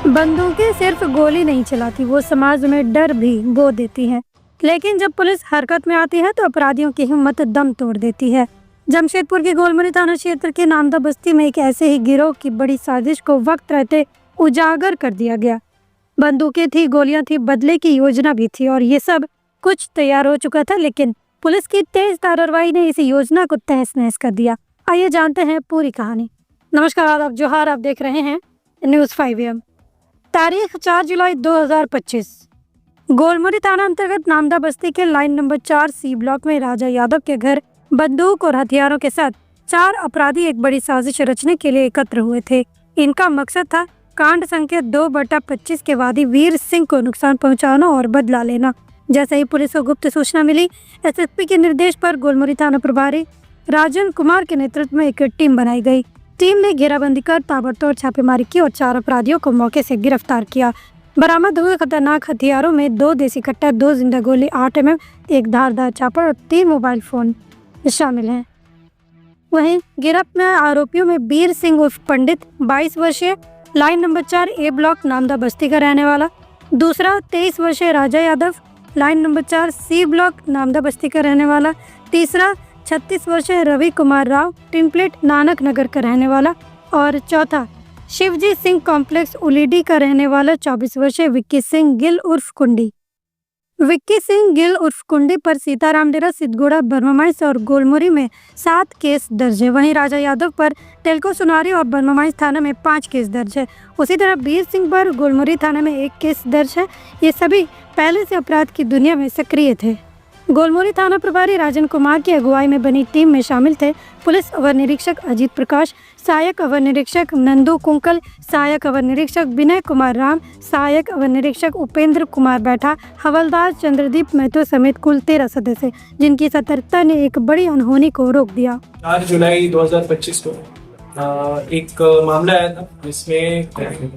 बंदूकें सिर्फ गोली नहीं चलाती, वो समाज में डर भी बो देती हैं। लेकिन जब पुलिस हरकत में आती है तो अपराधियों की हिम्मत दम तोड़ देती है। जमशेदपुर के गोलमुरी थाना क्षेत्र के नामदा बस्ती में एक ऐसे ही गिरोह की बड़ी साजिश को वक्त रहते उजागर कर दिया गया। बंदूकें थी, गोलियां थी, बदले की योजना भी थी और ये सब कुछ तैयार हो चुका था, लेकिन पुलिस की तेज कार्रवाई ने इस योजना को तहस नहस कर दिया। आइए जानते हैं पूरी कहानी। नमस्कार, आदाब, जोहार। आप देख रहे हैं न्यूज़ 5 AM। तारीख 4 जुलाई 2025। गोलमुरी थाना अंतर्गत नामदा बस्ती के लाइन नंबर 4 C ब्लॉक में राजा यादव के घर बंदूक और हथियारों के साथ 4 अपराधी एक बड़ी साजिश रचने के लिए एकत्र हुए थे। इनका मकसद था कांड संख्या 2/25 के वादी वीर सिंह को नुकसान पहुंचाना और बदला लेना। जैसे ही पुलिस को गुप्त सूचना मिली, SSP के निर्देश पर गोलमुरी थाना प्रभारी राजन कुमार के नेतृत्व में एक टीम बनाई गई। टीम ने घेराबंदी कर ताबड़तोड़ छापेमारी की और 4 अपराधियों को मौके से गिरफ्तार किया। बरामद हुए खतरनाक हथियारों में 2 देसी कट्टा, 2 जिंदा गोली, 8 mm, एक धारदार चापर और 3 मोबाइल फोन शामिल हैं। वहीं गिरफ्त में आरोपियों में वीर सिंह उर्फ पंडित 22 वर्षीय, line number 4 A block Namda Basti का रहने वाला। दूसरा 23 वर्षीय Raja Yadav, line number 4 C block Namda Basti का रहने वाला। तीसरा 36 वर्षीय रवि कुमार राव, टिनप्लेट नानक नगर का रहने वाला। और चौथा शिवजी सिंह कॉम्प्लेक्स उलीडी का रहने वाला 24 वर्षीय विक्की सिंह गिल उर्फ कुंडी। विक्की सिंह गिल उर्फ कुंडी पर सीताराम डेरा, सिद्धगोड़ा, बर्मामाइस और गोलमुरी में 7 केस दर्ज है। वहीं राजा यादव पर टेल्को, सुनारी और बर्मामाइस थाना में 5 केस दर्ज है। उसी तरह वीर सिंह पर गोलमुरी थाना में 1 केस दर्ज है। ये सभी पहले से अपराध की दुनिया में सक्रिय थे। गोलमुरी थाना प्रभारी राजन कुमार की अगुवाई में बनी टीम में शामिल थे पुलिस अवर निरीक्षक अजीत प्रकाश, सहायक अवर निरीक्षक नंदू कुंकल, सहायक अवर निरीक्षक विनय कुमार राम, सहायक अवर निरीक्षक उपेंद्र कुमार बैठा, हवलदार चंद्रदीप महतो समेत कुल 13 सदस्य, जिनकी सतर्कता ने एक बड़ी अनहोनी को रोक दिया। 4 जुलाई 2025 को एक मामला आया था जिसमें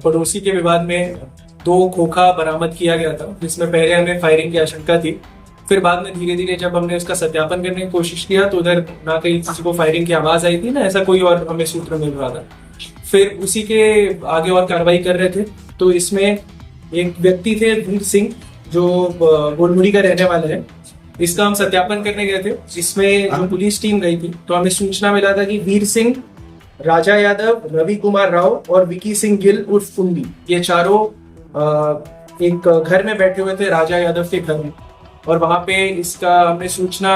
पड़ोसी के विवाद में 2 खोखा बरामद किया गया था, जिसमें पहले हमें फायरिंग की आशंका थी। फिर बाद में धीरे धीरे जब हमने उसका सत्यापन करने की कोशिश किया तो उधर ना कहीं किसी को फायरिंग की आवाज आई थी, ना ऐसा कोई और हमें सूत्र मिल रहा था। फिर उसी के आगे और कार्रवाई कर रहे थे तो इसमें एक व्यक्ति थे वीर सिंह, जो गोलमुरी का रहने वाला है। इसका हम सत्यापन करने गए थे, जिसमें जो पुलिस टीम गई थी तो हमें सूचना मिला था कि वीर सिंह, राजा यादव, रवि कुमार राव और विकी सिंह गिल उर्फ कुंडी, ये चारों एक घर में बैठे हुए थे, राजा यादव के घर में। और वहां पे इसका हमने सूचना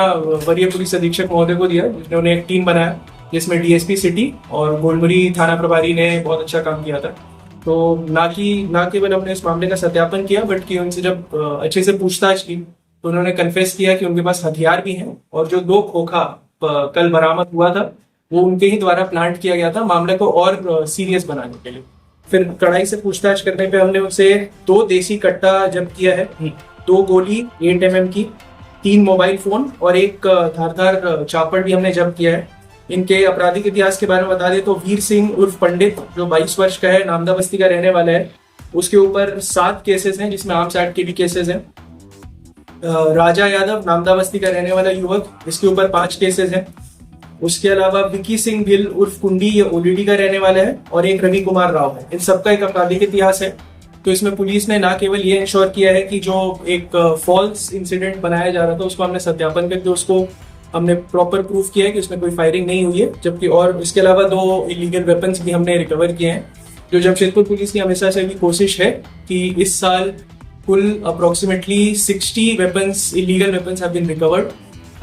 वरीय पुलिस अधीक्षक महोदय को दिया, जिन्होंने एक टीम बनाया जिसमें DSP सिटी और गोलमुरी थाना प्रभारी ने बहुत अच्छा काम किया था। तो ना केवल हमने इस मामले का सत्यापन किया, बल्कि उनसे जब अच्छे से पूछताछ की तो उन्होंने कन्फेस किया कि उनके पास हथियार भी हैं और जो 2 खोखा कल बरामद हुआ था वो उनके ही द्वारा प्लांट किया गया था, मामले को और सीरियस बनाने के लिए। फिर कड़ाई से पूछताछ करने पे हमने उनसे 2 देसी कट्टा जब्त किया है, 2 गोली 8 mm की, 3 मोबाइल फोन और एक धारदार चापर भी हमने जब्त किया है। इनके आपराधिक इतिहास के बारे में बता दें तो वीर सिंह उर्फ पंडित, जो 22 वर्ष का है, नामदा बस्ती का रहने वाला है, उसके ऊपर 7 केसेस हैं, जिसमें आर्म्स एक्ट के भी केसेस हैं। राजा यादव, नामदा बस्ती का रहने वाला युवक, इसके ऊपर 5 केसेस हैं। उसके अलावा विकी सिंह गिल उर्फ कुंडी, ये ओलीडी का रहने वाला है, और एक रवि कुमार राव है। इन सबका एक आपराधिक इतिहास है। तो इसमें पुलिस ने ना केवल ये इंश्योर किया है कि जो एक फॉल्स इंसिडेंट बनाया जा रहा था उसको हमने सत्यापन करके उसको हमने प्रॉपर प्रूफ किया है कि उसमें कोई फायरिंग नहीं हुई है, जबकि और इसके अलावा 2 इलीगल वेपन्स भी हमने रिकवर किए हैं। जो जमशेदपुर पुलिस की हमेशा से भी कोशिश है कि इस साल कुल approximately 60 weapons, illegal weapons have been recovered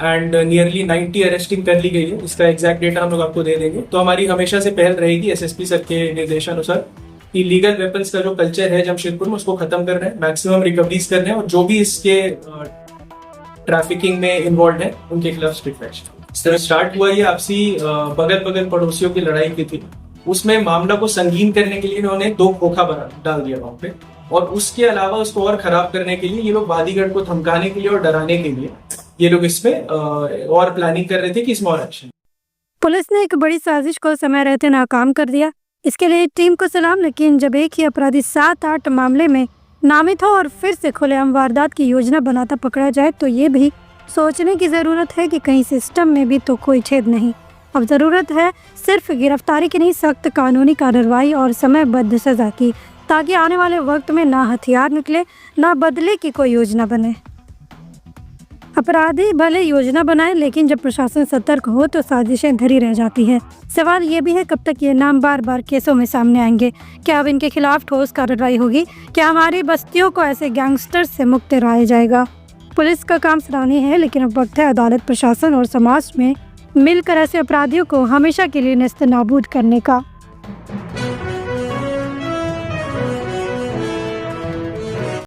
and nearly 90 arresting कर ली गई है। इसका एग्जैक्ट डेटा हम लोग आपको दे देंगे। तो हमारी हमेशा से पहल रहेगी SSP सर के निर्देशानुसार कि लीगल वेपन्स का जो कल्चर है जमशेदपुर में उसको खत्म कर रहे हैं, मैक्सिमम रिकवरीज कर रहे हैं, और जो भी इसके ट्रैफिकिंग में इन्वॉल्व है उनके खिलाफ स्ट्रिक्ट एक्शन। स्टार्ट हुआ ये आपसी बगल पड़ोसियों की लड़ाई की थी। उसमें मामला को संगीन करने के लिए इन्होंने 2 खोखा डाल दिया वहां पे, और उसके अलावा उसको और खराब करने के लिए ये लोग वादीगढ़ को धमकाने के लिए और डराने के लिए ये लोग इसमें और प्लानिंग कर रहे थे कि इसमें और एक्शन। पुलिस ने एक बड़ी साजिश को समय रहते नाकाम कर दिया। इसके लिए टीम को सलाम। लेकिन जब एक ही अपराधी 7-8 मामले में नामित हो और फिर से खुलेआम वारदात की योजना बनाता पकड़ा जाए तो ये भी सोचने की ज़रूरत है कि कहीं सिस्टम में भी तो कोई छेद नहीं। अब ज़रूरत है सिर्फ गिरफ्तारी की नहीं, सख्त कानूनी कार्रवाई और समयबद्ध सजा की, ताकि आने वाले वक्त में ना हथियार निकले, ना बदले की कोई योजना बने। अपराधी भले योजना बनाए, लेकिन जब प्रशासन सतर्क हो तो साजिशें धरी रह जाती है। सवाल ये भी है, कब तक ये नाम बार बार केसों में सामने आएंगे? क्या अब इनके खिलाफ ठोस कार्रवाई होगी? क्या हमारी बस्तियों को ऐसे गैंगस्टर से मुक्त कराया जाएगा? पुलिस का काम सराहनीय है, लेकिन अब वक्त है अदालत, प्रशासन और समाज में मिलकर ऐसे अपराधियों को हमेशा के लिए नेस्तनाबूद करने का।